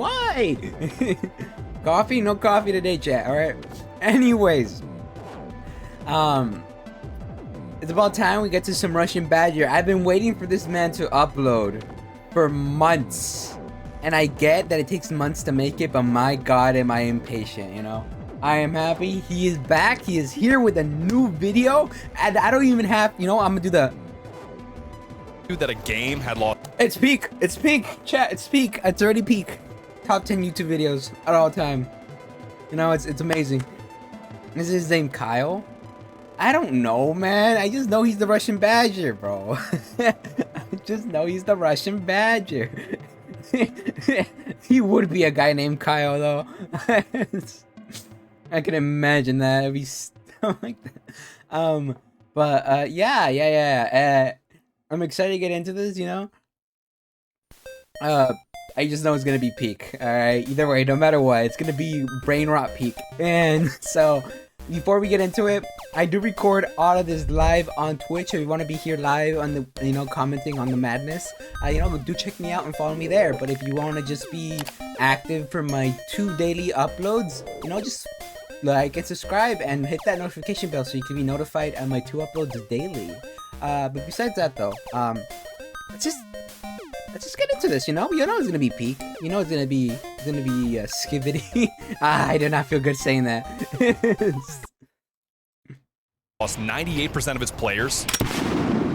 Why? Coffee? No coffee today, chat. All right. Anyways, it's about time we get to some Russian Badger. I've been waiting for this man to upload for months, and I get that it takes months to make it, but my God, am I impatient, you know? I am happy. He is back. He is here with a new video, and I don't even have, you know, I'm gonna do the... that a game had lost. It's peak. It's peak. Chat, it's peak. It's already peak. Top 10 YouTube videos at all time. You know, it's amazing. Is his name Kyle? I don't know, man. I just know he's the Russian Badger, bro. I just know he's the Russian Badger. He would be a guy named Kyle, though. I can imagine that. It'd be stuff like that. Yeah. I'm excited to get into this, you know? I just know it's gonna be peak, alright? Either way, no matter what, it's gonna be brain rot peak. And so, before we get into it, I do record all of this live on Twitch. If you want to be here live on the, you know, commenting on the madness, you know, do check me out and follow me there. But if you want to just be active for my 2 daily uploads, you know, just like and subscribe and hit that notification bell so you can be notified on my 2 uploads daily. But besides that, though, let's just get into this. You know it's gonna be peak. You know it's gonna be skivity. I do not feel good saying that. Lost 98% of its players.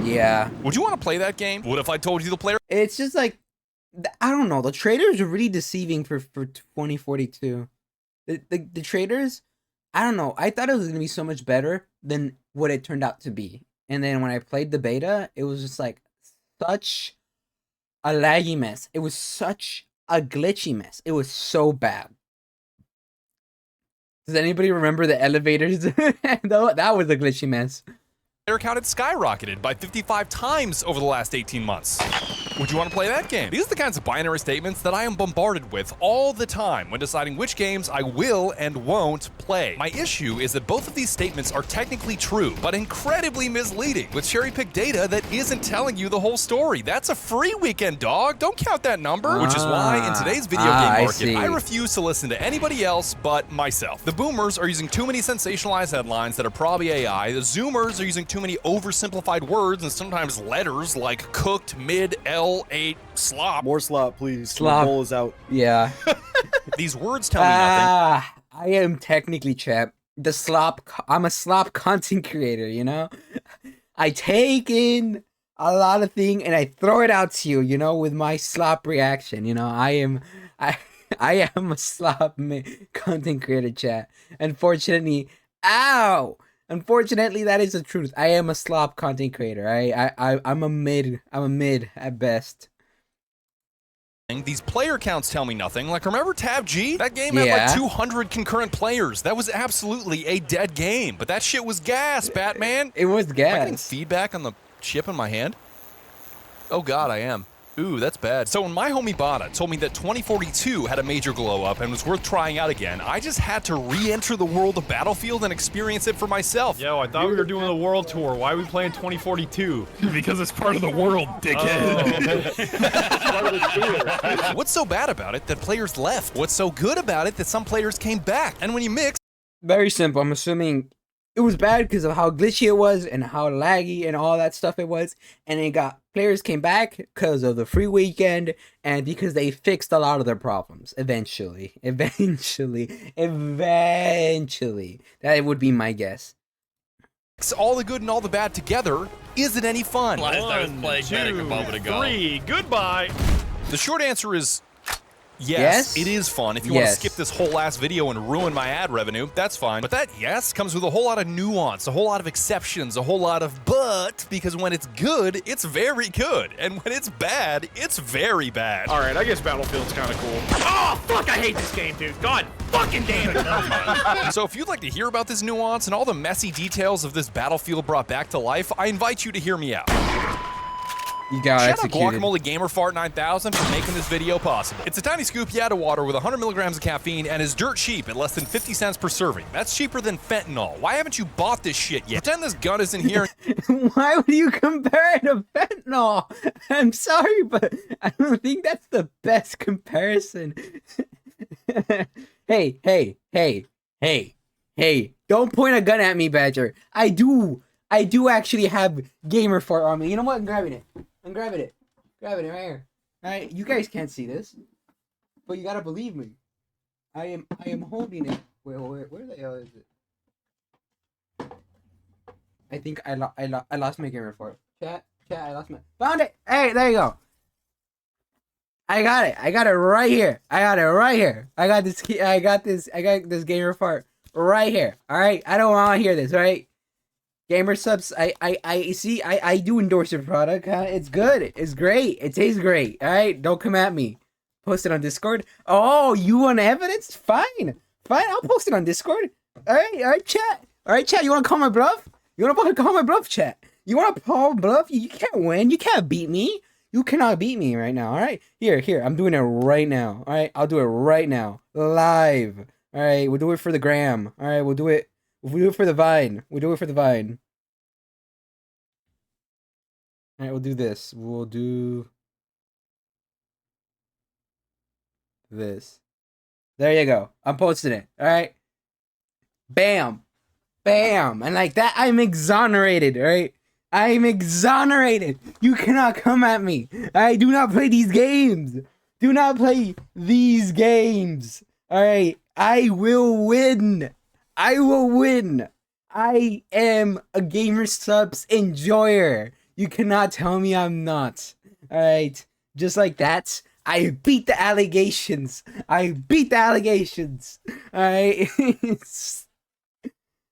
Yeah. Would you want to play that game? What if I told you the player? It's just like, I don't know. The traders are really deceiving for 2042. The traders, I don't know. I thought it was gonna be so much better than what it turned out to be. And then when I played the beta, it was just like such a laggy mess. It was such a glitchy mess. It was so bad. Does anybody remember the elevators? That was a glitchy mess. Player count had skyrocketed by 55 times over the last 18 months. Would you want to play that game? These are the kinds of binary statements that I am bombarded with all the time when deciding which games I will and won't play. My issue is that both of these statements are technically true, but incredibly misleading, with cherry-picked data that isn't telling you the whole story. That's a free weekend, dog. Don't count that number. Which is why in today's video game market, I refuse to listen to anybody else but myself. The boomers are using too many sensationalized headlines that are probably AI. The zoomers are using too many oversimplified words and sometimes letters like cooked, mid, L8, slop. More slop, please. Slop. The bowl is out. Yeah. These words tell me nothing. I am technically, chap, the slop. I'm a slop content creator, you know? I take in a lot of things and I throw it out to you, you know, with my slop reaction. You know, I am a slop content creator, chat. Unfortunately, Unfortunately, that is the truth. I am a slop content creator. I'm a mid at best. These player counts tell me nothing. Like, remember Tab G? That game had like 200 concurrent players. That was absolutely a dead game. But that shit was gas, Batman. It was gas. Am I getting feedback on the chip in my hand? Oh God, I am. Ooh, that's bad. So when my homie Bada told me that 2042 had a major glow up and was worth trying out again, I just had to re-enter the world of Battlefield and experience it for myself. Yo, I thought we were doing the world tour. Why are we playing 2042? Because it's part of the world, dickhead. What's so bad about it that players left? What's so good about it that some players came back? And when you mix... Very simple. I'm assuming it was bad because of how glitchy it was and how laggy and all that stuff it was. And it got... Players came back because of the free weekend and because they fixed a lot of their problems. Eventually. That would be my guess. All the good and all the bad together isn't any fun. One, two, three, goodbye. The short answer is yes, it is fun. If you want to skip this whole last video and ruin my ad revenue, that's fine. But that yes comes with a whole lot of nuance, a whole lot of exceptions, a whole lot of but, because when it's good, it's very good. And when it's bad, it's very bad. All right, I guess Battlefield's kind of cool. Oh, fuck, I hate this game, dude. God fucking damn it. So if you'd like to hear about this nuance and all the messy details of this Battlefield brought back to life, I invite you to hear me out. You got Shout executed. out Guacamole Gamer Fart 9000 for making this video possible. It's a tiny scoop Yada water with 100 milligrams of caffeine and is dirt cheap at less than 50 cents per serving. That's cheaper than fentanyl. Why haven't you bought this shit yet? Pretend this gun isn't here. Why would you compare it to fentanyl? I'm sorry, but I don't think that's the best comparison. Hey, don't point a gun at me, Badger. I do actually have gamer fart on me. You know what? I'm grabbing it. Grabbing it right here. Alright, you guys can't see this, but you gotta believe me. I am holding it. Wait, where the hell is it? I think I lost my gamer fart. Chat, I lost my. Found it. Hey, there you go. I got it. I got it right here. I got this gamer fart right here. All right. I don't want to hear this. All right. Gamer subs. I do endorse your product. It's good. It's great. It tastes great. All right. Don't come at me. Post it on Discord. Oh, you want evidence? Fine. I'll post it on Discord. All right, chat. You want to call my bluff? You want to call my bluff, chat? You want to call bluff? You can't win. You can't beat me. You cannot beat me right now, all right? Here, I'm doing it right now, all right? I'll do it right now, live, all right? We'll do it for the gram, all right? We'll do it for the Vine. All right, we'll do this. We'll do this. There you go. I'm posting it, all right? Bam. And like that, I'm exonerated, all right? I'm exonerated. You cannot come at me. I do not play these games. All right. I will win. I am a gamer subs enjoyer. You cannot tell me I'm not. All right. Just like that, I beat the allegations. All right.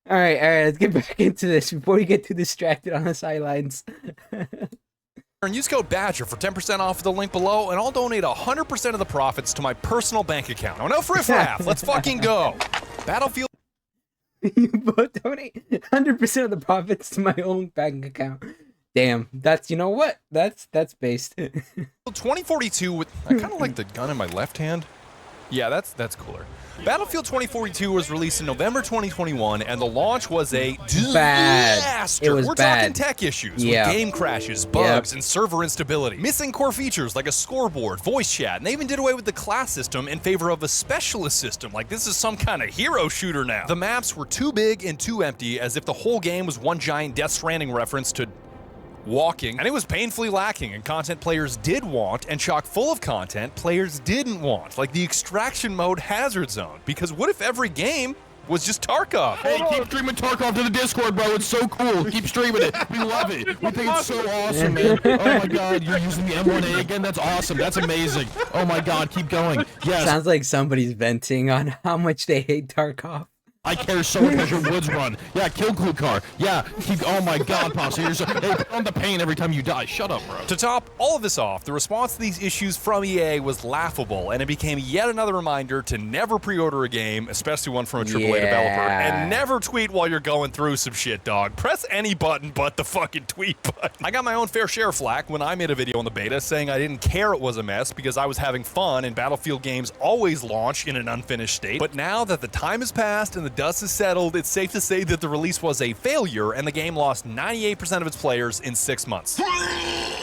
All right, let's get back into this before we get too distracted on the sidelines. And use code BADGER for 10% off the link below, and I'll donate 100% of the profits to my personal bank account. Oh, no riffraff. Let's fucking go. Battlefield. You both donate 100% of the profits to my own bank account. Damn, that's, you know what? That's based. 2042 with, I kind of like the gun in my left hand. Yeah, that's cooler. Battlefield 2042 was released in November 2021, and the launch was a disaster. It was We're bad. talking tech issues with Yeah. game crashes, bugs, and server instability. Missing core features like a scoreboard, voice chat, and they even did away with the class system in favor of a specialist system, like this is some kind of hero shooter now. The maps were too big and too empty, as if the whole game was one giant Death Stranding reference to walking, and it was painfully lacking in content players did want and chock full of content players didn't want, like the extraction mode Hazard Zone, because what if every game was just Tarkov? Hey, keep streaming Tarkov to the Discord, bro. It's so cool. Keep streaming it. We love it. We think it's so awesome, man. Oh my god, you're using the M1A again? That's awesome. That's amazing. Oh my god, keep going. Yes. Sounds like somebody's venting on how much they hate Tarkov. I care so much about your woods run. Yeah, kill Glue Car. Yeah, keep. Oh my god, Posse. You're so. Hey, put on the pain every time you die. Shut up, bro. To top all of this off, the response to these issues from EA was laughable, and it became yet another reminder to never pre-order a game, especially one from a AAA developer, and never tweet while you're going through some shit, dog. Press any button but the fucking tweet button. I got my own fair share of flack when I made a video on the beta saying I didn't care it was a mess because I was having fun and Battlefield games always launch in an unfinished state. But now that the time has passed and the dust has settled, it's safe to say that the release was a failure and the game lost 98% of its players in 6 months.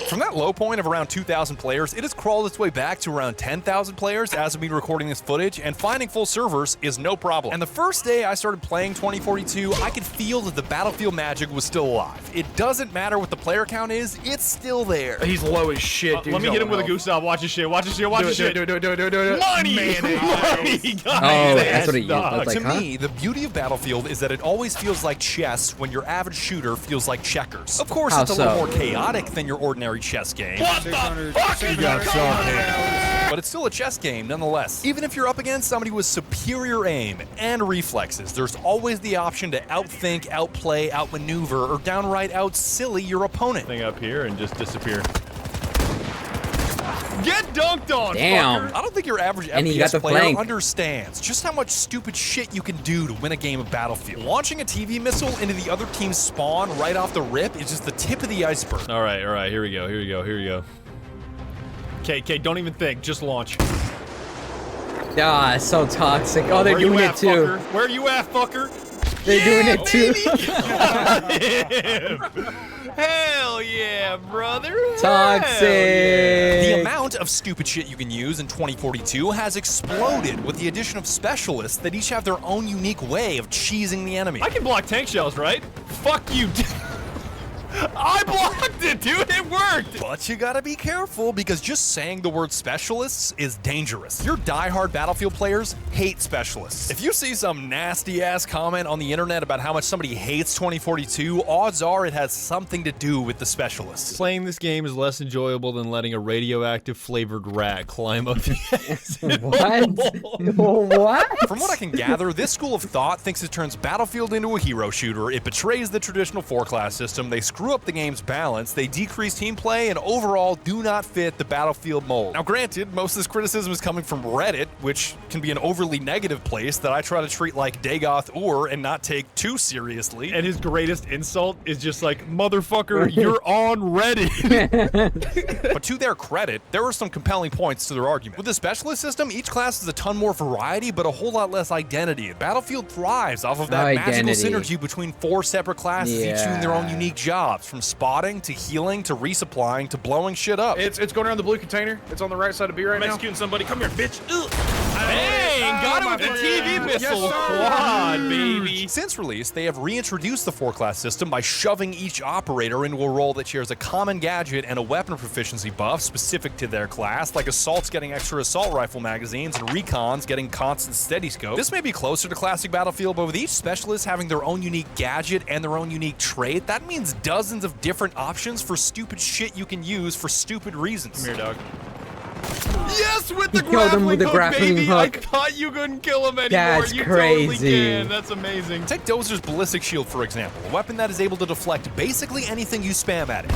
From that low point of around 2,000 players, it has crawled its way back to around 10,000 players as of me recording this footage, and finding full servers is no problem. And the first day I started playing 2042, I could feel that the Battlefield magic was still alive. It doesn't matter what the player count is, it's still there. He's low as shit, dude. Let me hit him with a goose up. Watch his shit. Watch his shit. Watch his shit. Do it. Money! Money! Oh, that's what it used. To That's like, huh? me, the beauty of Battlefield is that it always feels like chess when your average shooter feels like checkers. Of course, How it's a little so? more chaotic than your ordinary chess game. What the fuck? You got But it's still a chess game nonetheless. Even if you're up against somebody with superior aim and reflexes, there's always the option to outthink, outplay, outmaneuver, or downright out-silly your opponent. thing up here and just disappear. Get dunked on, Damn. fucker. I don't think your average And he got FPS the player flank. understands just how much stupid shit you can do to win a game of Battlefield. Launching a TV missile into the other team's spawn right off the rip is just the tip of the iceberg. All right, here we go. Okay, don't even think, just launch. Ah, it's so toxic. Oh, they're Where you doing at, it too. fucker? Where you at, fucker? They're doing it too. Hell yeah, brother. Toxic. The amount of stupid shit you can use in 2042 has exploded with the addition of specialists that each have their own unique way of cheesing the enemy. I can block tank shells, right? Fuck you. I blocked it, dude. It worked. But you gotta be careful because just saying the word specialists is dangerous. Your diehard Battlefield players hate specialists. If you see some nasty ass comment on the internet about how much somebody hates 2042, odds are it has something to do with the specialists. Playing this game is less enjoyable than letting a radioactive flavored rat climb up the exit. What? From what I can gather, this school of thought thinks it turns Battlefield into a hero shooter, it betrays the traditional 4-class system, they screw up the game's balance, they decrease team play, and overall do not fit the Battlefield mold. Now granted, most of this criticism is coming from Reddit, which can be an overly negative place that I try to treat like Dagoth Ur and not take too seriously. And his greatest insult is just like, motherfucker, you're on Reddit. But to their credit, there are some compelling points to their argument. With the specialist system, each class has a ton more variety, but a whole lot less identity. Battlefield thrives off of that magical synergy between 4 separate classes, each doing their own unique jobs, from spotting to healing to resupplying to blowing shit up. It's going around the blue container. It's on the right side of B right I'm now. executing somebody. Come here, bitch. Bang! Got him with the TV missile. Quad, baby. Since release, they have reintroduced the 4-class system by shoving each operator into a role that shares a common gadget and a weapon proficiency buff specific to their class, like assaults getting extra assault rifle magazines and recons getting constant steady scope. This may be closer to classic Battlefield, but with each specialist having their own unique gadget and their own unique trait, that means dozens of different options for stupid shit you can use for stupid reasons. Come here, dog. Yes, with the Killed him with the grappling baby. hook. I thought you couldn't kill him anymore. That's you crazy. Totally can. That's amazing. Take Dozer's ballistic shield, for example, a weapon that is able to deflect basically anything you spam at it.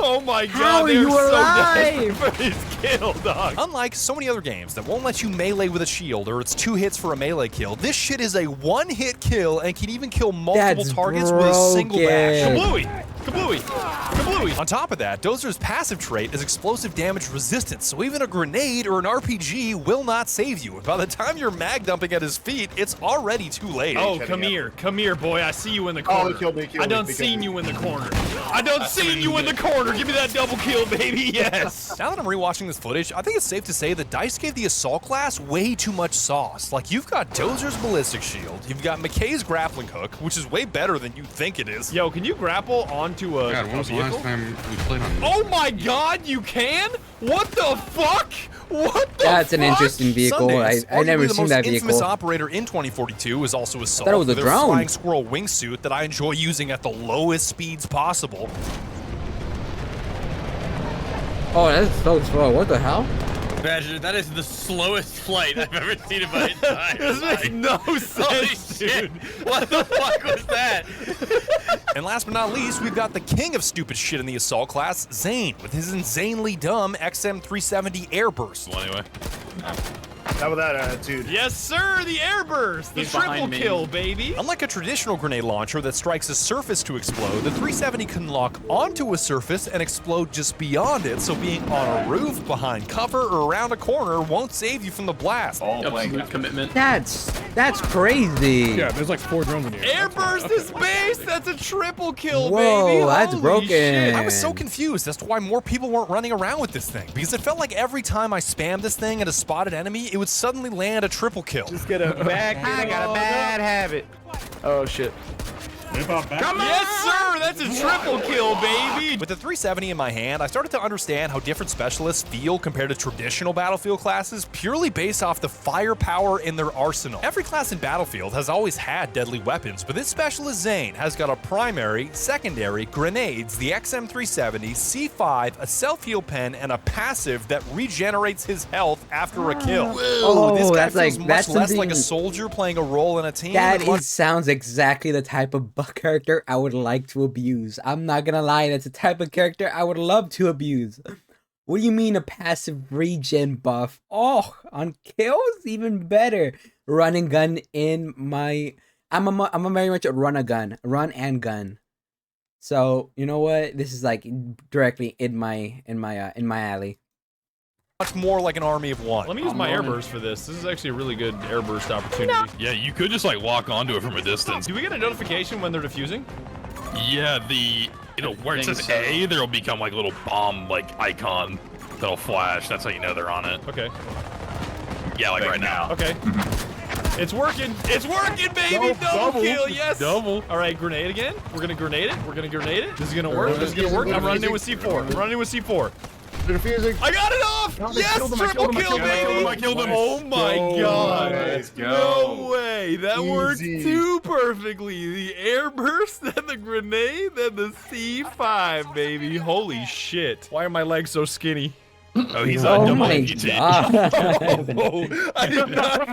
Oh my god, How are they're you so alive? desperate for his kill, dog. Unlike so many other games that won't let you melee with a shield or it's 2 hits for a melee kill, this shit is a 1-hit kill and can even kill multiple That's targets with a single bash. Kablooey! Kablooey! Kablooey! On top of that, Dozer's passive trait is explosive damage resistance, so even a grenade or an RPG will not save you. And by the time you're mag dumping at his feet, it's already too late. Oh, come here, boy. I see you in the corner. he killed me, I done seen you in the corner. I done seen you in the corner. Give me that double kill, baby. Yes. Now that I'm rewatching this footage, I think it's safe to say that DICE gave the assault class way too much sauce. Like, you've got Dozer's ballistic shield, you've got McKay's grappling hook, which is way better than you think it is. Yo, can you grapple onto a, God, when was the vehicle? last time we played on this? Oh my god, you can? What the fuck? What the That's an fuck? interesting vehicle. Sundays, I never arguably the seen most that infamous vehicle. operator in 2042 is also Assault. thought it was a with their drone. flying squirrel wingsuit that I enjoy using at the lowest speeds possible. Oh, that's so slow. What the hell? Badger, that is the slowest flight I've ever seen in my entire This makes life. no Holy sense, shit. dude. What the fuck was that? And last but not least, we've got the king of stupid shit in the Assault class, Zane, with his insanely dumb XM370 airburst. Well, anyway. Not with that attitude. Yes, sir, the airburst, the He's triple behind me. kill, baby. Unlike a traditional grenade launcher that strikes a surface to explode, the 370 can lock onto a surface and explode just beyond it, so being on a roof, behind cover, or around a corner won't save you from the blast. Absolute commitment. That's crazy. Yeah, there's like 4 drones in here. Airburst is base. That's a triple kill, Whoa, baby. that's Holy broken. shit. I was so confused as to why more people weren't running around with this thing, because it felt like every time I spammed this thing at a spotted enemy, it would suddenly land a triple kill. Just get a back. I got a bad habit. Oh shit. Yes, sir. That's a triple kill, baby. With the 370 in my hand, I started to understand how different specialists feel compared to traditional Battlefield classes purely based off the firepower in their arsenal. Every class in Battlefield has always had deadly weapons, but this specialist Zane has got a primary, secondary, grenades, the XM370, C5, a self-heal pen, and a passive that regenerates his health after a kill. Oh, This guy that's feels like- much that's less like a something- soldier playing a role in a team. That and much sounds exactly the type of character I would like to abuse. I'm not gonna lie, that's the type of character I would love to abuse. What do you mean a passive regen buff? Oh, on kills, even better. Run and gun in my. I'm very much a run and gun. So you know what? This is like directly in my alley. Much more like an army of one. Let me use my airburst for this. This is actually a really good airburst opportunity. Yeah, you could just like walk onto it from a distance. Do we get a notification when they're defusing? Yeah, where it says A, there'll become like a little bomb like icon that'll flash. That's how you know they're on it. Okay. Yeah, like right now. Okay. It's working. It's working, baby. Double kill. Yes. Double. All right, grenade again. We're gonna grenade it. We're gonna grenade it. This is gonna work. This is gonna work. I'm running in with C4. I'm running in with C4. Defusing. I got it off! No, they Yes, killed him, I triple killed him, I kill, killed him, I baby! killed him, I killed him. Oh my god! Let's go. No way! That worked Easy. too perfectly. The air burst, then the grenade, then the C5, baby. Holy shit. Why are my legs so skinny? Oh, he's Oh double my APT. god! Oh, I did not.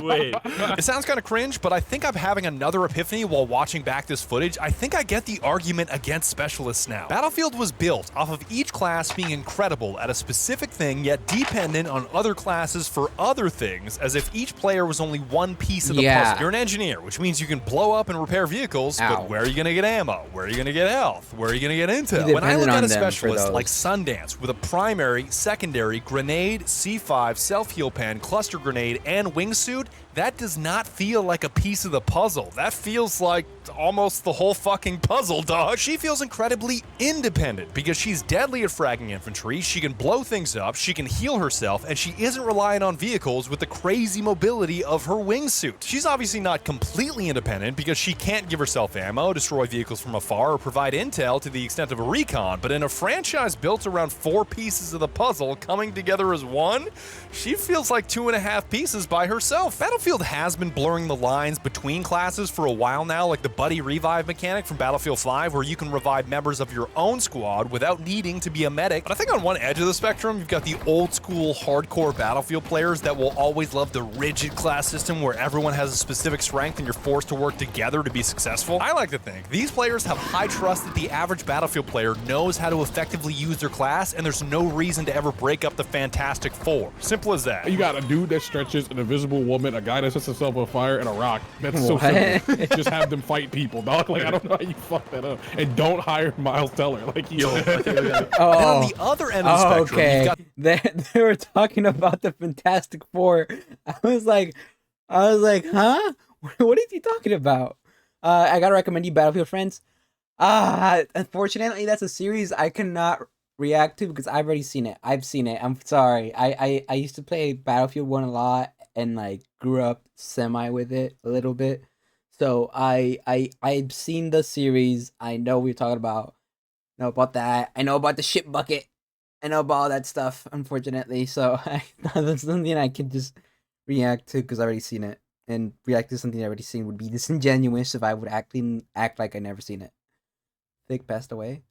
Wait. It sounds kind of cringe, but I think I'm having another epiphany while watching back this footage. I think I get the argument against specialists now. Battlefield was built off of each class being incredible at a specific thing, yet dependent on other classes for other things, as if each player was only one piece of the puzzle. You're an engineer, which means you can blow up and repair vehicles, but where are you going to get ammo? Where are you going to get health? Where are you going to get intel? When I look at a specialist like Sundance with a primary, secondary, grenade, C5, self-heal pen, cluster grenade, and wingsuit, that does not feel like a piece of the puzzle. That feels like almost the whole fucking puzzle, dog. She feels incredibly independent because she's deadly at fragging infantry, she can blow things up, she can heal herself, and she isn't reliant on vehicles with the crazy mobility of her wingsuit. She's obviously not completely independent because she can't give herself ammo, destroy vehicles from afar, or provide intel to the extent of a recon, but in a franchise built around 4 pieces of the puzzle coming together as one, she feels like 2.5 pieces by herself. Battlefield has been blurring the lines between classes for a while now, like the buddy revive mechanic from Battlefield 5, where you can revive members of your own squad without needing to be a medic. But I think on one edge of the spectrum, you've got the old school hardcore Battlefield players that will always love the rigid class system where everyone has a specific strength and you're forced to work together to be successful. I like to think these players have high trust that the average Battlefield player knows how to effectively use their class, and there's no reason to ever break up the Fantastic Four. Simple as that. You got a dude that stretches, an invisible woman, a guy that sets himself on fire, and a rock. That's so simple. Just have them fight people, dog. Like, I don't know how you fuck that up. And don't hire Miles Teller. Like, And on the other end of the spectrum, you've got they were talking about the Fantastic Four. I was like, huh? What is he talking about? I gotta recommend you Battlefield Friends. Unfortunately, that's a series I cannot react to because I've already seen it. I've seen it. I'm sorry. I used to play Battlefield 1 a lot and like grew up semi with it a little bit. So I've seen the series. I know what you're talking about. I know about that. I know about the ship bucket. I know about all that stuff, unfortunately. So that's something I can just react to because I've already seen it. And react to something I've already seen would be disingenuous if I would act like I never seen it. Vic passed away.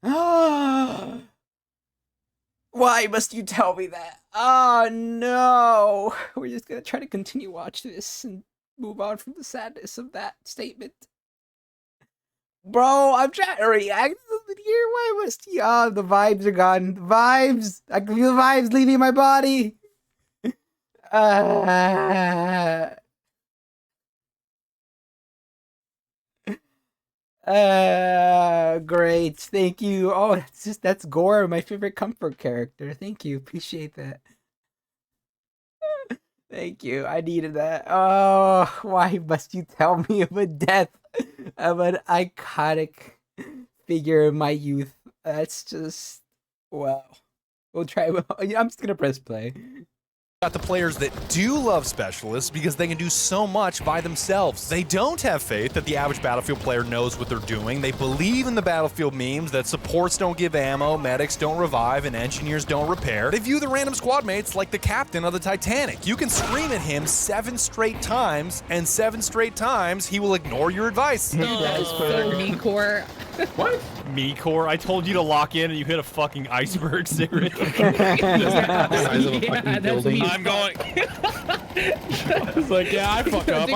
Why must you tell me that? Oh no! We're just gonna try to continue watching this and move on from the sadness of that statement. Bro, I'm trying to react to something here. Why must you? Oh, the vibes are gone. The vibes! I can feel the vibes leaving my body! Great. Thank you. Oh, that's Gore, my favorite comfort character. Thank you. Appreciate that. Thank you. I needed that. Oh, why must you tell me of a death of an iconic figure of my youth? That's just, wow. We'll try. I'm just gonna press play. Got the players that do love specialists because they can do so much by themselves. They don't have faith that the average Battlefield player knows what they're doing. They believe in the Battlefield memes that supports don't give ammo, medics don't revive, and engineers don't repair. They view the random squad mates like the captain of the Titanic. You can scream at him 7 straight times, and 7 straight times he will ignore your advice. Mecor. What? Mecor, I told you to lock in and you hit a fucking iceberg cigarette. Yeah, that's me. I'm going. I was like, yeah, I fuck up.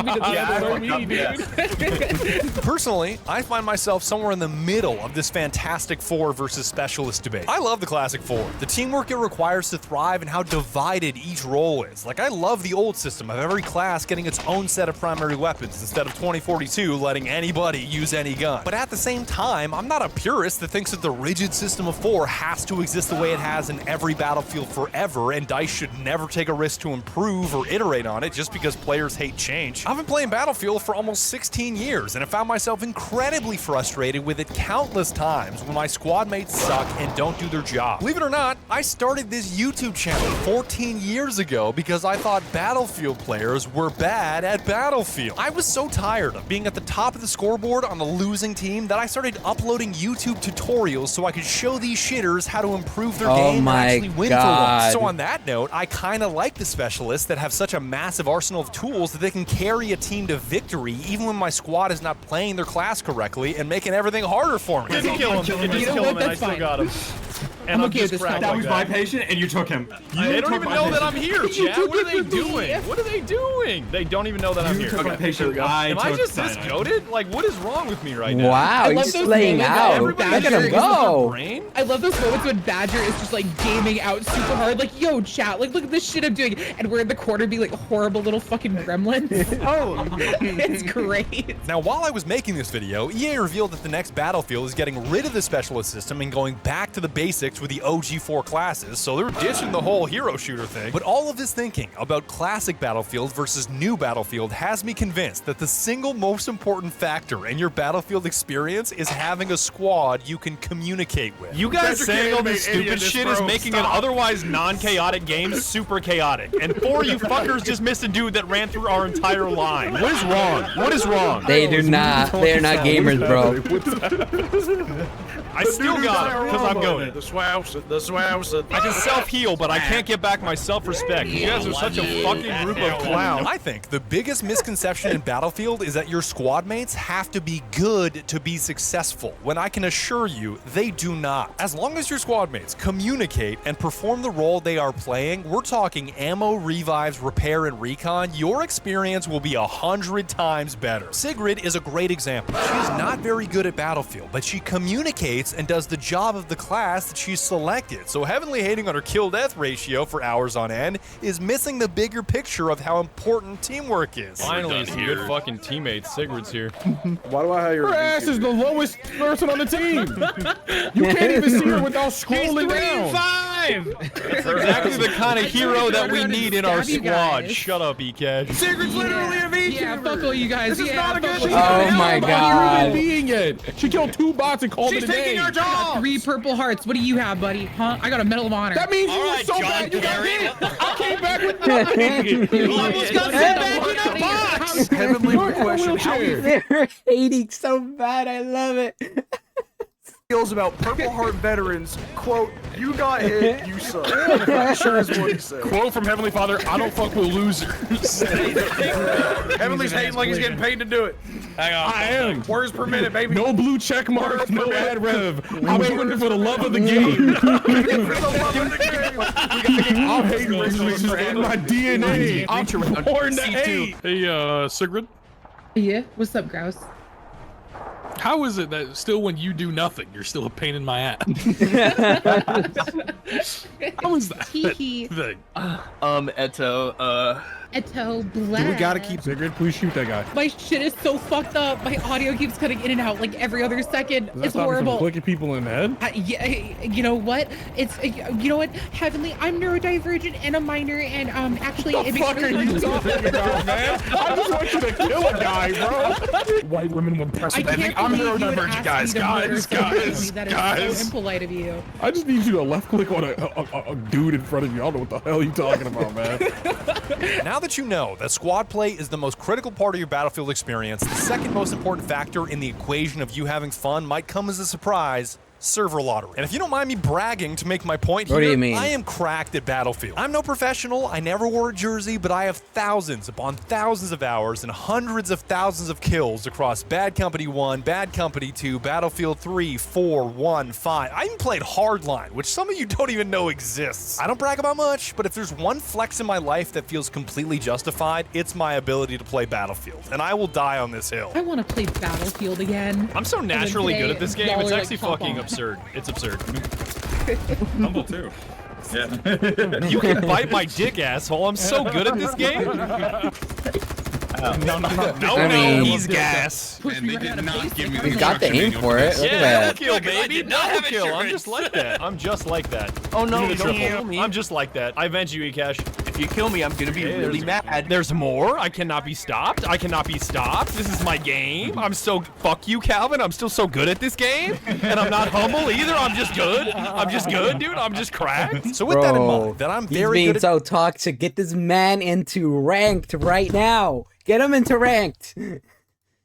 Personally, I find myself somewhere in the middle of this Fantastic Four versus Specialist debate. I love the Classic Four, the teamwork it requires to thrive and how divided each role is. Like, I love the old system of every class getting its own set of primary weapons instead of 2042 letting anybody use any gun. But at the same time, I'm not a purist that thinks that the rigid system of 4 has to exist the way it has in every Battlefield forever, and DICE should never take a risk to improve or iterate on it just because players hate change. I've been playing Battlefield for almost 16 years, and I found myself incredibly frustrated with it countless times when my squad mates suck and don't do their job. Believe it or not, I started this YouTube channel 14 years ago because I thought Battlefield players were bad at Battlefield. I was so tired of being at the top of the scoreboard on the losing team that I started uploading YouTube tutorials so I could show these shitters how to improve their game and actually win for once. So on that note, I kinda like the specialists that have such a massive arsenal of tools that they can carry a team to victory even when my squad is not playing their class correctly and making everything harder for me. Didn't kill him. You know what? And I That's still fine. got him. I'm okay with this. That was my patient, and you took him. They don't even know that I'm here, chat. What are they doing? What are they doing? They don't even know that I'm here. Took my patient. Am I just this goated? Like, what is wrong with me right now? Wow, he's just laying out. Look at him go. I love those moments when Badger is just like gaming out super hard, like, yo, chat, like, look at this shit I'm doing, and we're in the corner being like horrible little fucking gremlins. Oh, it's great. Now, while I was making this video, EA revealed that the next Battlefield is getting rid of the specialist system and going back to the basics with the OG 4 classes, so they're ditching the whole hero shooter thing. But all of this thinking about classic Battlefield versus new Battlefield has me convinced that the single most important factor in your Battlefield experience is having a squad you can communicate with. You guys saying all this stupid shit is making an otherwise non-chaotic game super chaotic. And 4 you fuckers just missed a dude that ran through our entire line. What is wrong? What is wrong? They do not. They're not gamers, bro. I still got it because I'm going. The swouser. I can self-heal, but I can't get back my self-respect. You guys are such a fucking group of clowns. I think the biggest misconception in Battlefield is that your squad mates have to be good to be successful, when I can assure you they do not. As long as your squad mates communicate and perform the role they are playing, we're talking ammo, revives, repair, and recon, your experience will be 100 times better. Sigrid is a great example. She's not very good at Battlefield, but she communicates and does the job of the class that she's selected. So heavenly hating on her kill-death ratio for hours on end is missing the bigger picture of how important teamwork is. Finally, some good fucking teammates. Sigrid's here. Why do I have your ass is the lowest person on the team. You can't even see her without scrolling down. 5! That's exactly the kind of hero that we need in our squad. Shut up, Ekash. Sigrid's literally a VTuber. Yeah, fuck all you guys. This is not a good. Oh my god. Being it. She killed 2 bots and called it a day. She's taking our job. 3 purple hearts. What do you have, buddy? Huh? I got a Medal of Honor. That means you were Alright, so John bad you got Kerry. hit. I came back with nothing. You almost got sent back in a box! Heavenly question. How he They're hating so bad. I love it. feels about Purple Heart veterans. Quote, you got hit, you suck. Sure is what he said. Quote from Heavenly Father, I don't fuck with losers. Heavenly's hating like he's getting paid to do it. Hang on. I am. Words per minute, baby. No blue check mark, no ad rev. I'm doing it for the love of the game. I'm hating racism in my DNA. I'm born to hate. Hey, Sigrid, Yeah, what's up, Grouse? how is it that still when you do nothing, you're still a pain in my ass? How is that Hee thing? Eto Black. We gotta keep Sigrid. Please shoot that guy. My shit is so fucked up. My audio keeps cutting in and out like every other second. Does that It's stop me from horrible. clicking people in the head? Yeah, you know what? It's you know what? Heavenly, I'm neurodivergent and a minor, and actually, What the fuck are you talking about, man? I just want you to kill a guy, bro. White women with I precedent. can't I'm believe you would neurodivergent, ask me to murder guys. somebody. That is so impolite of you. I just need you to left click on a dude in front of you. I don't know what the hell you're talking about, man. Now that you know that squad play is the most critical part of your Battlefield experience, the second most important factor in the equation of you having fun might come as a surprise. server lottery. And if you don't mind me bragging to make my point What here, do you mean? I am cracked at Battlefield. I'm no professional, I never wore a jersey, but I have thousands upon thousands of hours and hundreds of thousands of kills across Bad Company 1, Bad Company 2, Battlefield 3, 4, 1, 5. I even played Hardline, which some of you don't even know exists. I don't brag about much, but if there's one flex in my life that feels completely justified, it's my ability to play Battlefield, and I will die on this hill. I want to play Battlefield again. I'm so naturally good at this game. y'all It's are, actually like, fucking top absurd. It's absurd. Humble too. Yeah. You can bite my dick, asshole. I'm so good at this game. No, he's gas. Push And me they right out did of not base. give me the He's got the aim for it. Look Yeah, at double that. kill, baby. did not Double have kill. I'm insurance. just like that. I'm just like that. Oh no, Give me the don't triple. kill me. I'm just like that. I avenge you, Ekash. If you kill me, I'm gonna be Hey, really there's- mad. There's more. I cannot be stopped. I cannot be stopped. This is my game. I'm so fuck you, Calvin. I'm still so good at this game, and I'm not humble either. I'm just good. I'm just good, dude. I'm just cracked. So with that in Bro, mind, that I'm he's very being good at so toxic. Get this man into ranked right now. Get him into ranked. It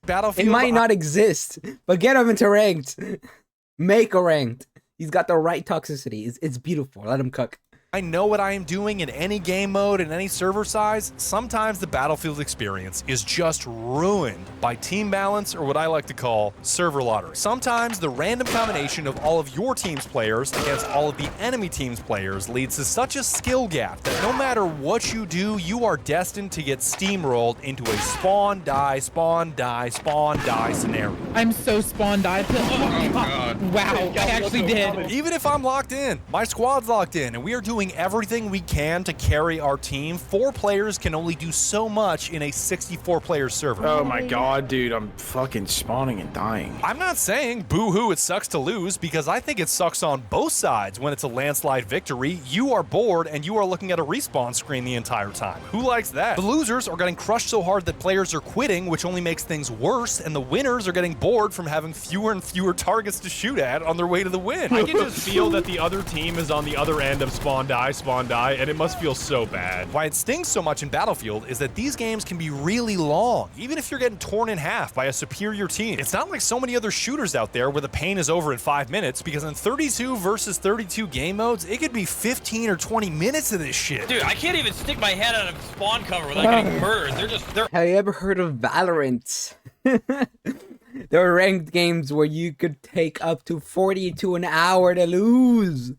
Battlefield. might not exist, but get him into ranked. Make a ranked. He's got the right toxicity. It's beautiful. Let him cook. I know what I am doing in any game mode and any server size. Sometimes the Battlefield experience is just ruined by team balance, or what I like to call server lottery. Sometimes the random combination of all of your team's players against all of the enemy team's players leads to such a skill gap that no matter what you do, you are destined to get steamrolled into a spawn, die, spawn, die, spawn, die scenario. I'm so spawn die. Oh god. Wow, I actually did. Even if I'm locked in, my squad's locked in, and we are doing everything we can to carry our team, 4 players can only do so much in a 64-player server. Oh my god, dude, I'm fucking spawning and dying. I'm not saying boo-hoo it sucks to lose, because I think it sucks on both sides when it's a landslide victory. You are bored and you are looking at a respawn screen the entire time. Who likes that? The losers are getting crushed so hard that players are quitting, which only makes things worse, and the winners are getting bored from having fewer and fewer targets to shoot at on their way to the win. I can just feel that the other team is on the other end of spawn die, and it must feel so bad. Why it stings so much in Battlefield is that these games can be really long, even if you're getting torn in half by a superior team. It's not like so many other shooters out there where the pain is over in 5 minutes, because in 32 versus 32 game modes, it could be 15 or 20 minutes of this shit. Dude, I can't even stick my head out of spawn cover without getting murdered. They're Have you ever heard of Valorant? There are ranked games where you could take up to 40 to an hour to lose.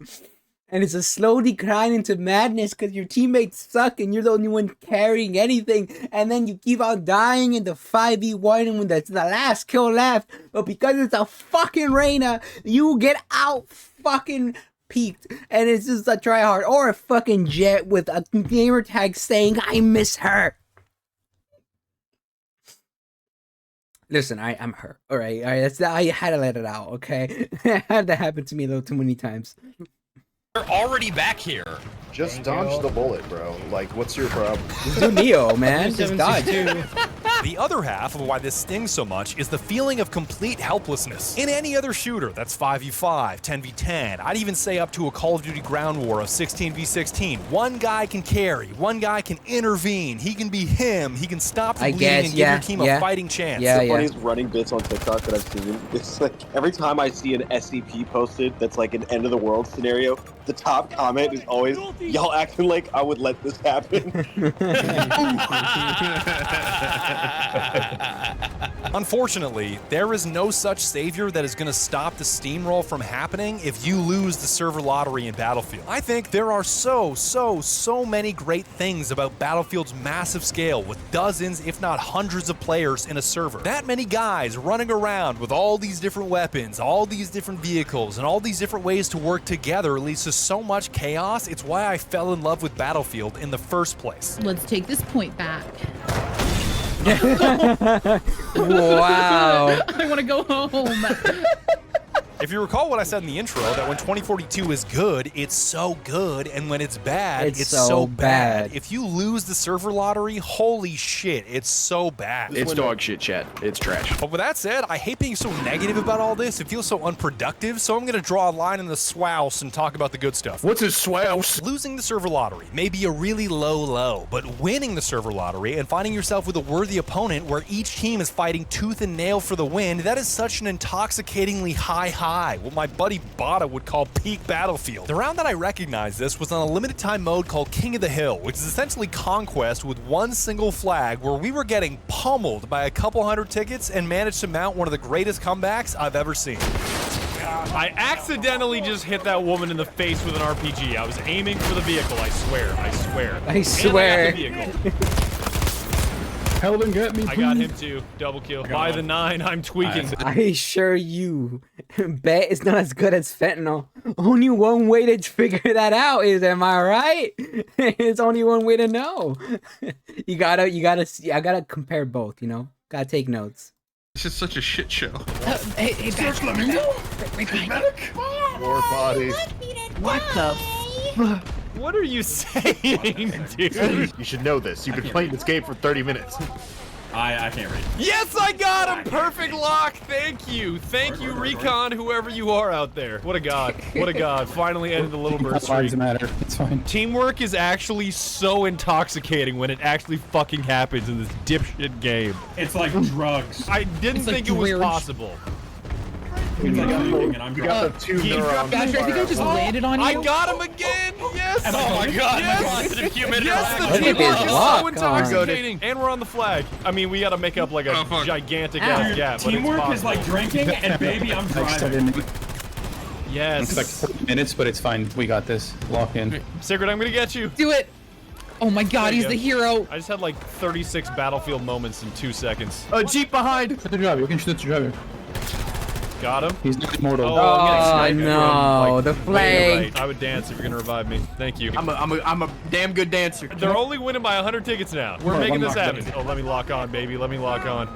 And it's a slow decline into madness because your teammates suck and you're the only one carrying anything. And then you keep on dying in the 5v1 and when that's the last kill left. But because it's a fucking Reyna, you get out fucking peaked. And it's just a tryhard or a fucking Jet with a gamer tag saying, I miss her. Listen, I'm hurt. All right. That's I had to let it out. Okay, it had to happen to me a little too many times. already back here. Just dodge the bullet, bro. Like, what's your problem? Just do Neo, man. Just dodge. The other half of why this stings so much is the feeling of complete helplessness. In any other shooter, that's 5v5, 10v10, I'd even say up to a Call of Duty ground war of 16v16, one guy can carry, one guy can intervene, he can be him, he can stop the bleeding and give your team a fighting chance. The funniest running bits on TikTok that I've seen, it's like every time I see an SCP posted that's like an end of the world scenario, the top comment is always, y'all acting like I would let this happen. Unfortunately, there is no such savior that is going to stop the steamroll from happening if you lose the server lottery in Battlefield. I think there are so many great things about Battlefield's massive scale with dozens, if not hundreds of players in a server. That many guys running around with all these different weapons, all these different vehicles, and all these different ways to work together leads to so much chaos. It's why I fell in love with Battlefield in the first place. Let's take this point back. Wow. I want to go home. If you recall what I said in the intro, that when 2042 is good, it's so good, and when it's bad, it's so bad. If you lose the server lottery, holy shit, it's so bad. It's dog shit, chat. It's trash. But with that said, I hate being so negative about all this. It feels so unproductive, so I'm going to draw a line in the swouse and talk about the good stuff. What's a swouse? Losing the server lottery may be a really low, but winning the server lottery and finding yourself with a worthy opponent where each team is fighting tooth and nail for the win, that is such an intoxicatingly high I, what my buddy Bada would call peak Battlefield. The round that I recognized this was on a limited time mode called King of the Hill, which is essentially Conquest with one single flag, where we were getting pummeled by a couple hundred tickets and managed to mount one of the greatest comebacks I've ever seen. I accidentally just hit that woman in the face with an RPG. I was aiming for the vehicle, I swear. I swear. I swear. And I got the vehicle. Helen, get me, please. I got him too. Double kill. By the 9, I'm tweaking. I assure you, bet is not as good as fentanyl. Only one way to figure that out is, am I right? It's only one way to know. You gotta see. I gotta compare both. You know, gotta take notes. This is such a shit show. Hey, Badger. More bodies. What the? What are you saying, dude? You should know this. You've been playing this game for 30 minutes. I can't read. Yes, I got him! Perfect lock! Thank you! Thank you, Recon, whoever you are out there. What a god. What a god. Finally ended the little bird streak. Matter. It's fine. Teamwork is actually so intoxicating when it actually fucking happens in this dipshit game. It's like drugs. I didn't think it was possible. It's like sleeping and I'm You got the two neurons. Badger, I think I just landed on you. I got him again! Yes! Oh my god, Yes! my positive humidity. Yes, the Look at teamwork his is lock so on. intoxicating! And we're on the flag. I mean, we gotta make up like a gigantic ass gap. but it's Teamwork is possible. like drinking, and baby, I'm driving. Yes. It's like 40 minutes, but it's fine. We got this. Lock in. Sigrid, I'm gonna get you. Do it. Oh my god, There you he's go. the hero. I just had like 36 Battlefield moments in 2 seconds. A Jeep behind. Shoot the driver. You can shoot the driver. Got him. He's not immortal. Oh, I'm getting Oh sniped no, from, the like, way to flag. right. I would dance if you're gonna revive me. Thank you. I'm a damn good dancer. They're only winning by 100 tickets now. We're making this happen. Oh, let me lock on, baby. Let me lock on.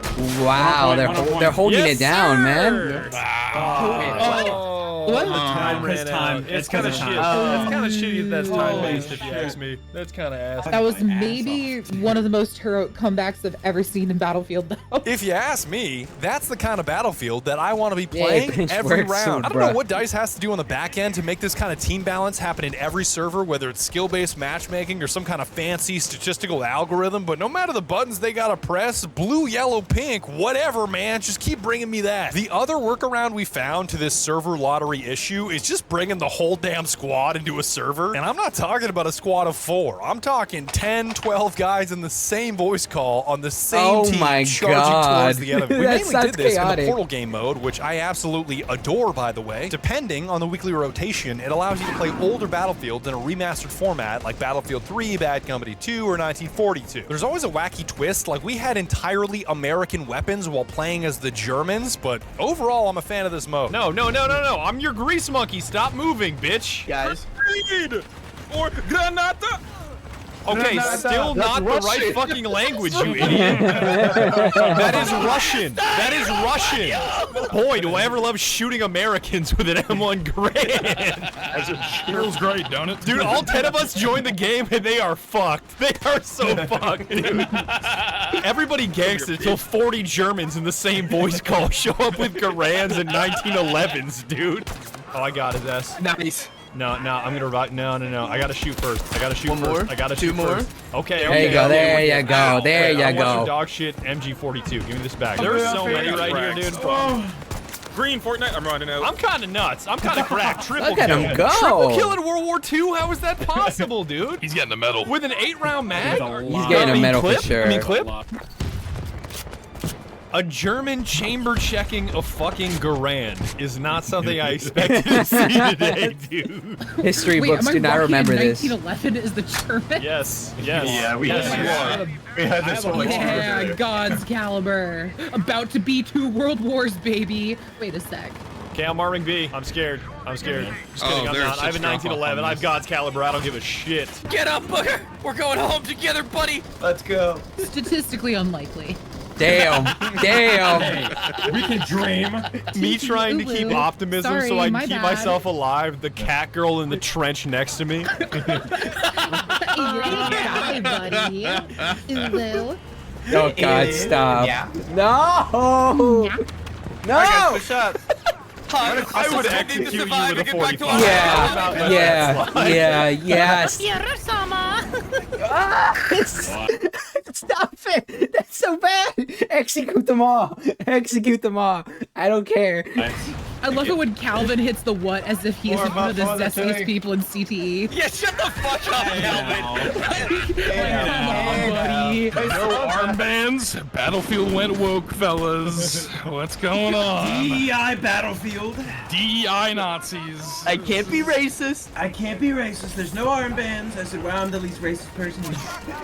Wow, they're holding Yes, it down, sir! man. Oh, What? the time His ran time. out. It's It's kind of 'cause shit. of time. That's kind of shitty. That's Oh, time based, if you ask me. That's kind of ass. That was maybe one of the most heroic comebacks I've ever seen in Battlefield, though. If you ask me, that's the kind of Battlefield that I want to be playing bench every works soon, round. I don't know bruh. what DICE has to do on the back end to make this kind of team balance happen in every server, whether it's skill-based matchmaking or some kind of fancy statistical algorithm, but no matter the buttons they gotta press, blue, yellow, pink, whatever, man, just keep bringing me that. The other workaround we found to this server lottery issue is just bringing the whole damn squad into a server, and I'm not talking about a squad of 4. I'm talking 10, 12 guys in the same voice call on the same team my charging God. towards the enemy. We That mainly sounds did this in chaotic. the Portal game mode, which I absolutely adore, by the way. Depending on the weekly rotation, it allows you to play older Battlefields in a remastered format like Battlefield 3, Bad Company 2, or 1942. There's always a wacky twist, like we had entirely American weapons while playing as the Germans, but overall I'm a fan of this mode. No. I'm your grease monkey. Stop moving, bitch. Guys. Or Granata. Okay, still not the right fucking language, you idiot. That is Russian. That is Russian. Boy, do I ever love shooting Americans with an M1 Garand. Feels great, don't it? Dude, all 10 of us joined the game and they are fucked. They are so fucked, dude. Everybody gangsta until 40 Germans in the same voice call show up with Garands and 1911s, dude. Oh, I got his ass. Nice. No, I'm gonna revive. No. I gotta shoot first. I gotta shoot One first. more? I gotta Two shoot more? first. Okay. There you go. There you go. There you I want your go. dog shit MG42. Give me this back. There's so many right here, dude. Green Fortnite. I'm running out. I'm kind of nuts. I'm kind of cracked. Triple Look at kill. him go. Triple kill in World War II? How is that possible, dude? He's getting the medal. With an 8-round mag? He's getting a medal for clip? sure. I mean, clip? A German chamber checking a fucking Garand is not something I expected to see today, dude. History Wait, books am I do not rocking remember this. 1911 is the German? Yes. Yeah, we had this one. Yeah, God's caliber. About to be 2 world wars, baby. Wait a sec. Okay, I'm arming B. I'm scared. Just kidding, I'm there's not. I have a such drop-off 1911. on I have God's caliber. I don't give a shit. Get up, booger. We're going home together, buddy. Let's go. Statistically unlikely. Damn. Damn. We can dream. Me trying to keep Ooh, optimism sorry, so I can my keep bad. myself alive. The cat girl in the trench next to me. Hi, buddy. Ooh. Oh God, stop. Yeah. No. No. Shot. I would execute you with a 45. Yeah. Yes. Stop it. That's so bad. Execute them all. Execute them all. I don't care. I love it when Calvin hits the what as if he is one of the zestiest people in CTE. Yeah, shut the fuck up, Calvin. Come on, buddy. No armbands. Battlefield went woke, fellas. What's going on? DEI Battlefield. DEI Nazis. I can't be racist. I can't be racist. There's no armbands. I said, wow, I'm the least racist person.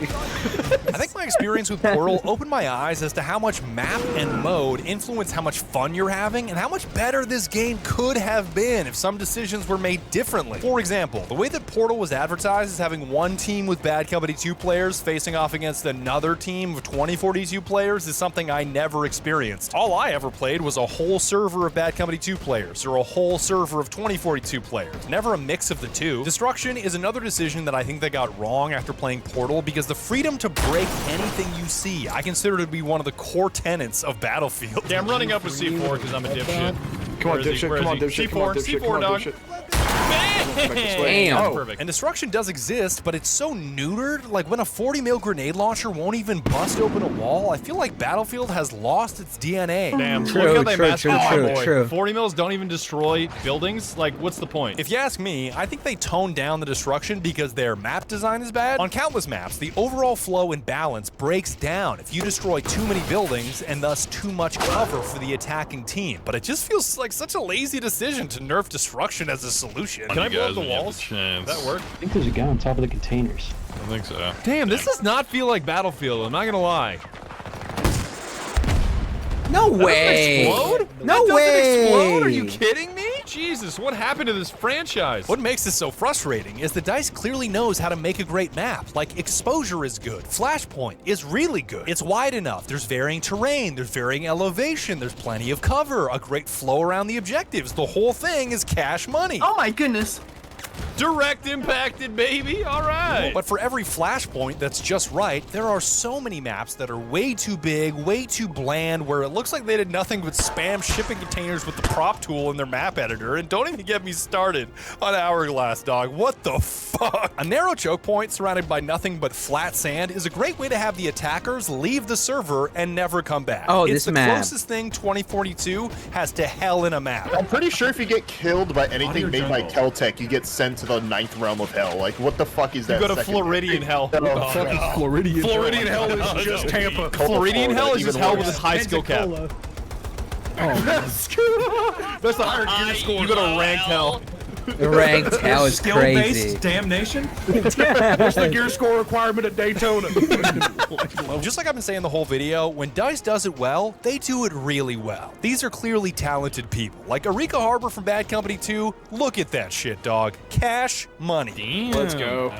I think my experience with Portal opened my eyes as to how much map and mode influence how much fun you're having and how much better this game could have been if some decisions were made differently. For example, the way that Portal was advertised as having one team with Bad Company 2 players facing off against another team of 2042 players is something I never experienced. All I ever played was a whole server of Bad Company 2 players or a whole server of 2042 players, never a mix of the two. Destruction is another decision that I think they got wrong after playing Portal because the freedom to break anything you see I consider to be one of the core tenets of Battlefield. Yeah, I'm running up with C4 because I'm a dipshit. Come on, dipshit. Come on, dipshit. Come on, dipshit. Come on, dipshit. Damn. Perfect. And destruction does exist, but it's so neutered. Like when a 40 mil grenade launcher won't even bust open a wall, I feel like Battlefield has lost its DNA. Damn, True, look how they true, masked true, my true, boy. true. 40 mils don't even destroy buildings. Like, what's the point? If you ask me, I think they toned down the destruction because their map design is bad. On countless maps, the overall flow and balance breaks down if you destroy too many buildings and thus too much cover for the attacking team. But it just feels like such a lazy decision to nerf destruction as a solution. Can I blow up the walls? Does that work? I think there's a guy on top of the containers. I think so. Damn, this does not feel like Battlefield. I'm not gonna lie. No way. Explode? No that way. Explode? Are you kidding me? Jesus, what happened to this franchise? What makes this so frustrating is the DICE clearly knows how to make a great map. Like, exposure is good, flashpoint is really good. It's wide enough, there's varying terrain, there's varying elevation, there's plenty of cover, a great flow around the objectives. The whole thing is cash money. Oh my goodness. Direct impacted, baby. All right. But for every flashpoint that's just right, there are so many maps that are way too big, way too bland, where it looks like they did nothing but spam shipping containers with the prop tool in their map editor. And don't even get me started on Hourglass, dog. What the fuck? A narrow choke point surrounded by nothing but flat sand is a great way to have the attackers leave the server and never come back. Oh, it's this the map. closest thing 2042 has to hell in a map. I'm pretty sure if you get killed by anything made by Keltec, you get sent to the 9th realm of hell. Like, what the fuck is that? You go to second- Floridian hell. Oh, Floridian. Floridian hell is just Tampa. Floridian hell is Even just hell with worse. its high skill cap. That's the higher gear score. You go to ranked hell. Ranked hell is crazy. Skill-based damnation? What's the gear score requirement at Daytona? Just like I've been saying the whole video, when DICE does it well, they do it really well. These are clearly talented people. Like Eureka Harbor from Bad Company 2, look at that shit, dog. Cash money. Damn. Let's go.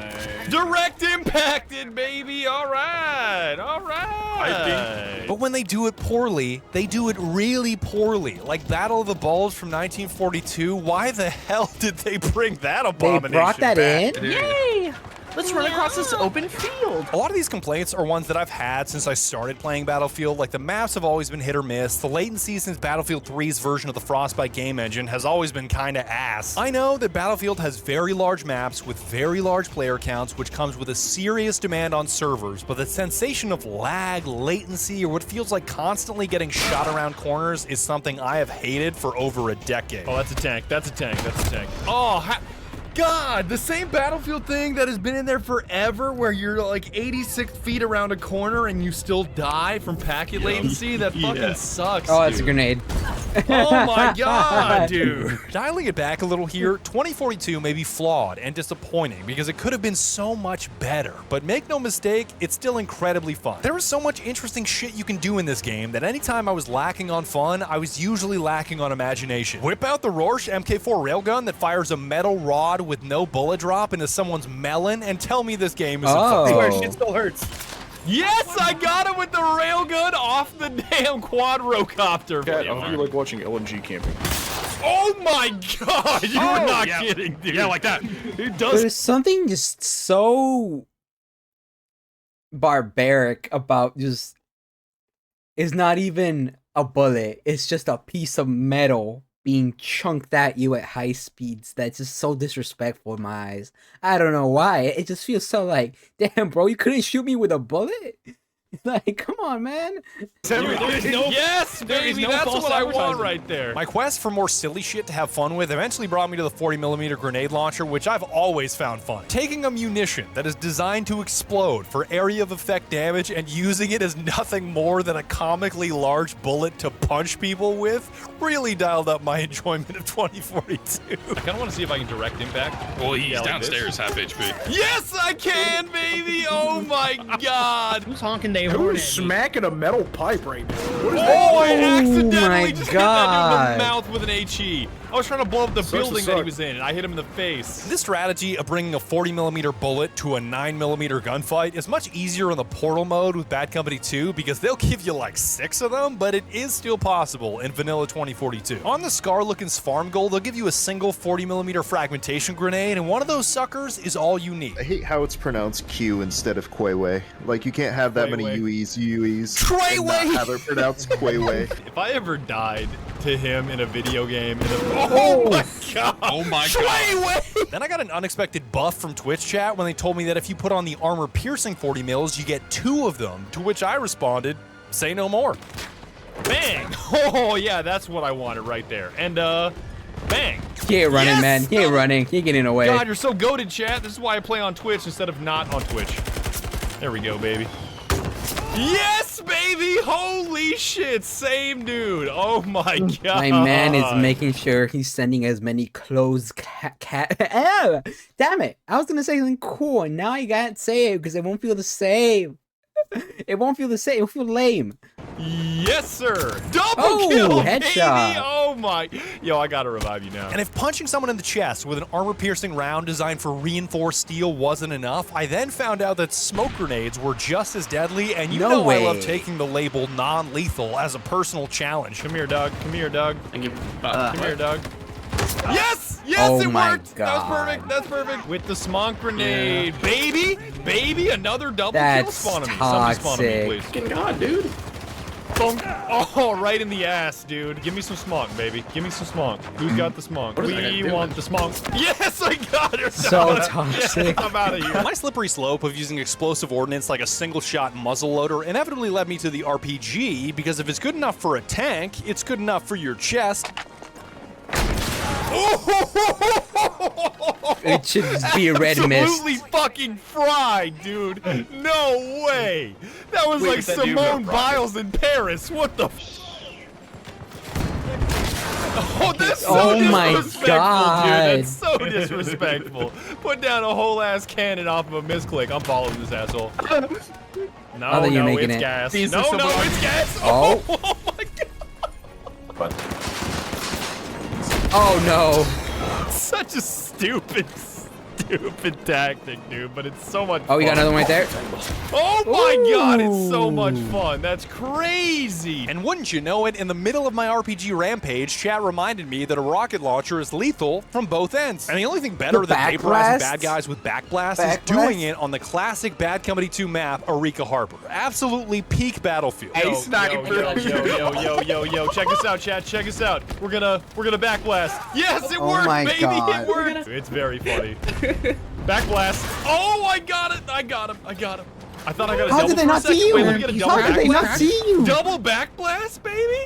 Direct impacted, baby. All right. All right. But when they do it poorly, they do it really poorly. Like Battle of the Bulge from 1942, why the hell did they bring that They abomination brought that back? in? Yay! Let's run across this open field. A lot of these complaints are ones that I've had since I started playing Battlefield. Like the maps have always been hit or miss. The latency since Battlefield 3's version of the Frostbite game engine has always been kinda ass. I know that Battlefield has very large maps with very large player counts, which comes with a serious demand on servers, but the sensation of lag, latency, or what feels like constantly getting shot around corners is something I have hated for over a decade. Oh, that's a tank. That's a tank. That's a tank. Oh, God, the same Battlefield thing that has been in there forever where you're like 86 feet around a corner and you still die from packet latency? That fucking sucks, Oh, that's a dude. grenade. Oh my God, dude. Dialing it back a little here, 2042 may be flawed and disappointing because it could have been so much better, but make no mistake, it's still incredibly fun. There is so much interesting shit you can do in this game that anytime I was lacking on fun, I was usually lacking on imagination. Whip out the Rorsch MK4 railgun that fires a metal rod with no bullet drop into someone's melon and tell me this game isn't fun. Oh. Where shit still hurts. Yes, I got it with the railgun off the damn quadrocopter. Cat, I hope you like watching LNG camping. Oh my God, you were not kidding, dude. Yeah, like that. It does. There's something just so barbaric about just, it's not even a bullet, it's just a piece of metal being chunked at you at high speeds. That's just so disrespectful in my eyes. I don't know why. It just feels so like, damn, bro, you couldn't shoot me with a bullet? Like, come on, man. Yes, baby, that's what I want right there. My quest for more silly shit to have fun with eventually brought me to the 40mm grenade launcher, which I've always found fun. Taking a munition that is designed to explode for area of effect damage and using it as nothing more than a comically large bullet to punch people with really dialed up my enjoyment of 2042. I kind of want to see if I can direct impact. Well, he's like downstairs, half HP. Yes, I can, baby! Oh my god! Who's honking they Who's smacking a metal pipe right now? What is Oh, I my accidentally just hit that dude in God. the mouth with an HE. I was trying to blow up the building that he was in, and I hit him in the face. This strategy of bringing a 40mm bullet to a 9mm gunfight is much easier in the Portal mode with Bad Company 2 because they'll give you like 6 of them, but it is still possible in Vanilla 2042. On the Scar-looking farm goal, they'll give you a single 40mm fragmentation grenade, and one of those suckers is all you need. I hate how it's pronounced Q instead of Quayway. Like, you can't have that many UEs, and not have it pronounced Quayway. If I ever died to him in a video game, oh my god! Oh my god! Then I got an unexpected buff from Twitch chat when they told me that if you put on the armor-piercing 40 mils, you get 2 of them, to which I responded, say no more. Bang! Oh yeah, that's what I wanted right there. And bang! He ain't running, man. He ain't running. He ain't getting away. God, you're so goated, chat. This is why I play on Twitch instead of not on Twitch. There we go, baby. Yes, baby! Holy shit, same dude. Oh my god. My man is making sure he's sending as many closed oh, damn it. I was gonna say something cool, and now I can't say it because it won't feel the same. It won't feel the same. It'll feel lame. Yes, sir. Double kill, headshot. baby. Oh my. Yo, I gotta revive you now. And if punching someone in the chest with an armor-piercing round designed for reinforced steel wasn't enough, I then found out that smoke grenades were just as deadly, and you know I love taking the label non-lethal as a personal challenge. Come here, Doug. Come here, Doug. Thank you. Come here, Doug. Yes! Yes, Oh it my worked! God. That was perfect, that's perfect. With the smoke grenade, baby! Baby, another double kill That's spawn on me. Somebody spawn on me, toxic. please. Fucking god, dude. Bonk. Oh, right in the ass, dude. Give me some smoke, baby. Give me some smoke. Who's got the smoke? What is that guy We doing? want the smoke. Yes, I got her! So toxic. I'm out of here. My slippery slope of using explosive ordnance like a single-shot muzzleloader inevitably led me to the RPG, because if it's good enough for a tank, it's good enough for your chest. It should just be a red mist. Absolutely fucking fried, dude. No way. That was like Simone Biles in Paris. What the Oh, that's so Oh my disrespectful, God. dude. That's so disrespectful. Put down a whole ass cannon off of a misclick. I'm following this asshole. No, I think you're no, making it's it. gas. These No, are no, some- it's gas. Oh. Oh my god. Oh no. Such a stupid tactic, dude, but it's so much fun. Oh, we got another one right there. Oh my god, it's so Ooh. much fun. That's crazy. And wouldn't you know it, in the middle of my RPG rampage, chat reminded me that a rocket launcher is lethal from both ends. And the only thing better The than vaporizing backblast? bad guys with backblast is doing it on the classic Bad Company 2 map, Eureka Harbor. Absolutely peak battlefield. Yo, yo, check us out, chat. Check us out. We're gonna backblast. Yes, it Oh worked, my baby. God. It worked. It's very funny. Backblast. Oh, I got it. I got him. I thought I got a How double did they for a not see second. you? Wait, let me get a double How did they not backblast. see you? Double backblast, baby.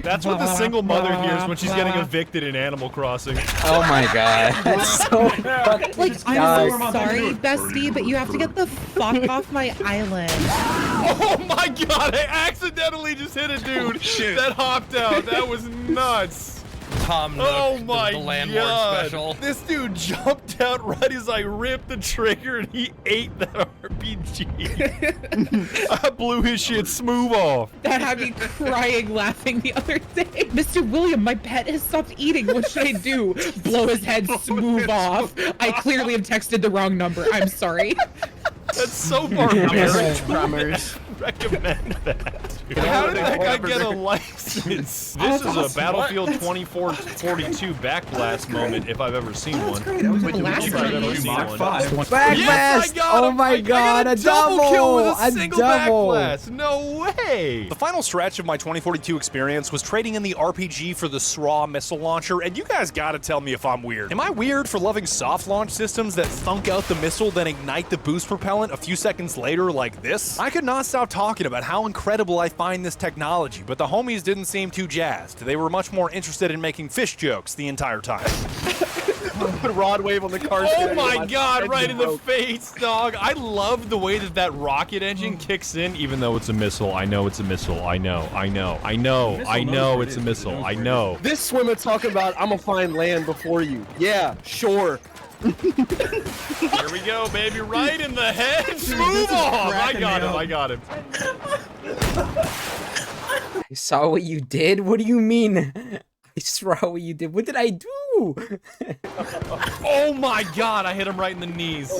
That's what the single mother hears when she's getting evicted in Animal Crossing. Oh my god. That's so fucking Like, I'm dark. so sorry, bestie, but you have to get the fuck off my island. Oh my god, I accidentally just hit a dude that hopped out. That was nuts. Tom Nook, Oh my the landlord god. special. This dude jumped out right as I ripped the trigger and he ate that RPG. I blew his shit smooth off. That had me crying laughing the other day. Mr. William, my pet has stopped eating. What should I do? Blow his head smooth off. I clearly have texted the wrong number. I'm sorry. That's so barbaric. Recommend that. How did that guy get a license? This is a Battlefield 2442 backblast moment if I've ever seen one. Backblast! Oh my god, a double kill with a a single double! backblast. No way! The final stretch of my 2042 experience was trading in the RPG for the SRAW missile launcher, and you guys gotta tell me if I'm weird. Am I weird for loving soft launch systems that thunk out the missile, then ignite the boost propellant a few seconds later like this? I could not stop talking about how incredible I find this technology, but the homies didn't seem too jazzed. They were much more interested in making fish jokes the entire time. Put rod wave on the car. Oh my god, right in the face, dog. I love the way that that rocket engine kicks in, even though it's a missile. I know it's a missile. I know it's a missile. I know. This swimmer talking about, I'm gonna find land before you. Yeah, sure. Here we go, baby. Right in the head. Smooth off. I got him. I saw what you did? What do you mean? I saw what you did. What did I do? Oh my god, I hit him right in the knees.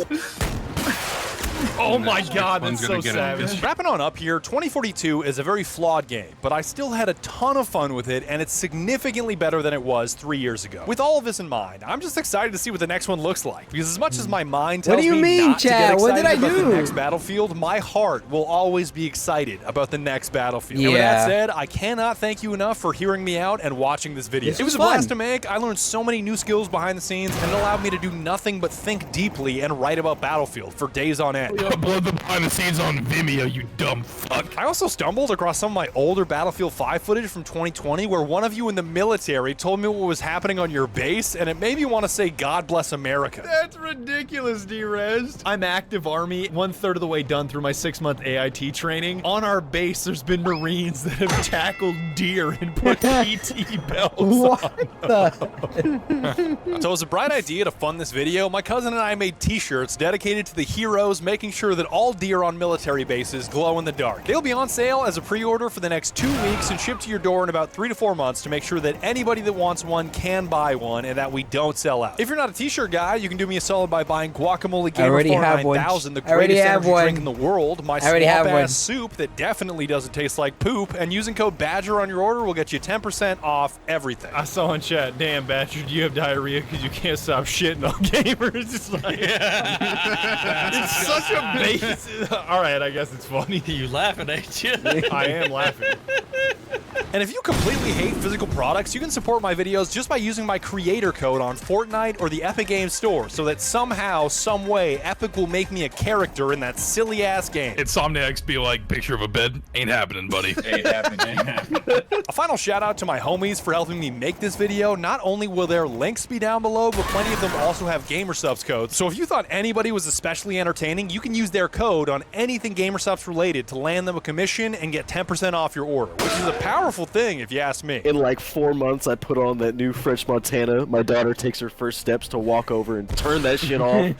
Oh my god, that's so savage. Wrapping on up here, 2042 is a very flawed game, but I still had a ton of fun with it, and it's significantly better than it was 3 years ago. With all of this in mind, I'm just excited to see what the next one looks like, because as much as my mind tells me not to get excited about the next Battlefield, my heart will always be excited about the next Battlefield. And with that said, I cannot thank you enough for hearing me out and watching this video. It was a blast to make. I learned so many new skills behind the scenes, and it allowed me to do nothing but think deeply and write about Battlefield for days on end. Upload the behind the scenes on Vimeo, you dumb fuck. I also stumbled across some of my older Battlefield 5 footage from 2020 where one of you in the military told me what was happening on your base, and it made me want to say God bless America. That's ridiculous, D-Rez. I'm active Army, 1/3 of the way done through my 6-month AIT training. On our base, there's been Marines that have tackled deer and put PT belts on. So it was a bright idea to fund this video. My cousin and I made t-shirts dedicated to the heroes, making sure that all deer on military bases glow in the dark. They'll be on sale as a pre-order for the next 2 weeks and shipped to your door in about 3 to 4 months to make sure that anybody that wants one can buy one and that we don't sell out. If you're not a t-shirt guy, you can do me a solid by buying Guacamole Gamer 9000, the greatest energy drink in the world, my swamp-ass soup that definitely doesn't taste like poop, and using code BADGER on your order will get you 10% off everything. I saw in chat, damn Badger, do you have diarrhea because you can't stop shitting on gamers? It's like, it's such a base. All right, I guess it's funny. You laughing, ain't you? I am laughing. And if you completely hate physical products, you can support my videos just by using my creator code on Fortnite or the Epic Games Store, so that somehow, some way, Epic will make me a character in that silly-ass game. Insomniacs be like, picture of a bed? Ain't happening, buddy. Ain't happening. A final shout-out to my homies for helping me make this video. Not only will their links be down below, but plenty of them also have GamerSubs codes. So if you thought anybody was especially entertaining, you can use their code on anything GamerSubs related to land them a commission and get 10% off your order, which is a powerful thing if you ask me. In like 4 months, I put on that new French Montana. My daughter takes her first steps to walk over and turn that shit off.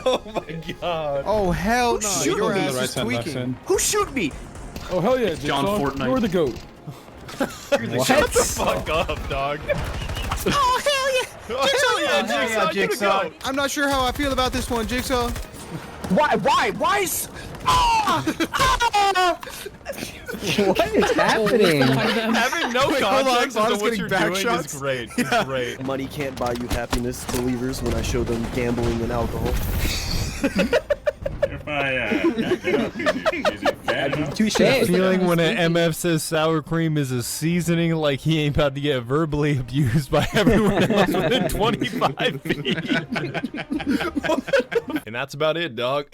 Oh my god. Oh hell no. You're Your on the ass right is side, left tweaking. side. Who shoot me? Oh hell yeah, John Jigsaw. Fortnite. You're the goat. Shut the fuck up, dog. Oh hell yeah. Oh, yeah, Jigsaw. I'm not sure how I feel about this one, Jigsaw. Why is... What is happening? Having no context hold on, as to what you're doing shots. is great. It's great. Money can't buy you happiness, believers, when I show them gambling and alcohol. If I is it fat enough? Touche. Feeling when an MF says sour cream is a seasoning, like he ain't about to get verbally abused by everyone else within 25 feet. And that's about it, dog.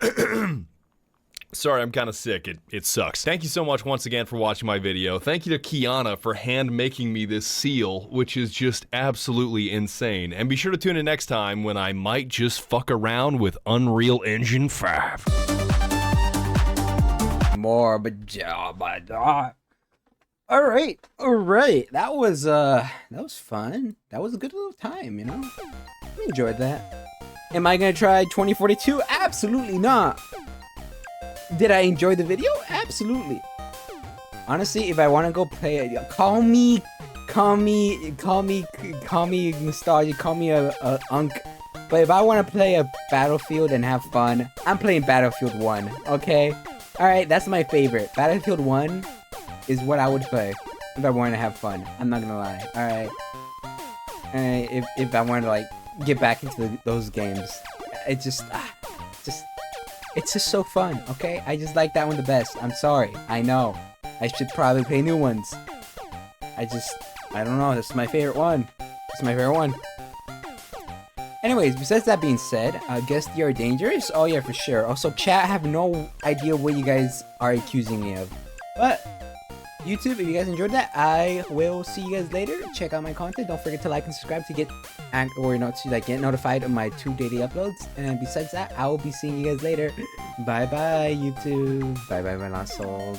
Sorry, I'm kind of sick. It sucks. Thank you so much once again for watching my video. Thank you to Kiana for hand making me this seal, which is just absolutely insane. And be sure to tune in next time when I might just fuck around with Unreal Engine 5. More, but all right. That was fun. That was a good little time, you know. I enjoyed that. Am I gonna try 2042? Absolutely not. Did I enjoy the video? Absolutely. Honestly, if I want to go play it, call me nostalgia, call me a unk. But if I want to play a Battlefield and have fun, I'm playing Battlefield 1, okay? Alright, that's my favorite. Battlefield 1 is what I would play if I wanted to have fun. I'm not gonna lie. Alright. If I wanted to like get back into those games. It's just so fun, okay? I just like that one the best. I'm sorry. I know. I should probably play new ones. I don't know. This is my favorite one. It's my favorite one. Anyways, besides that being said, guess you are dangerous? Oh yeah, for sure. Also, chat, I have no idea what you guys are accusing me of. But, YouTube, if you guys enjoyed that, I will see you guys later. Check out my content. Don't forget to like and subscribe to get notified of my 2 daily uploads. And besides that, I will be seeing you guys later. Bye bye, YouTube. Bye bye, my lost souls.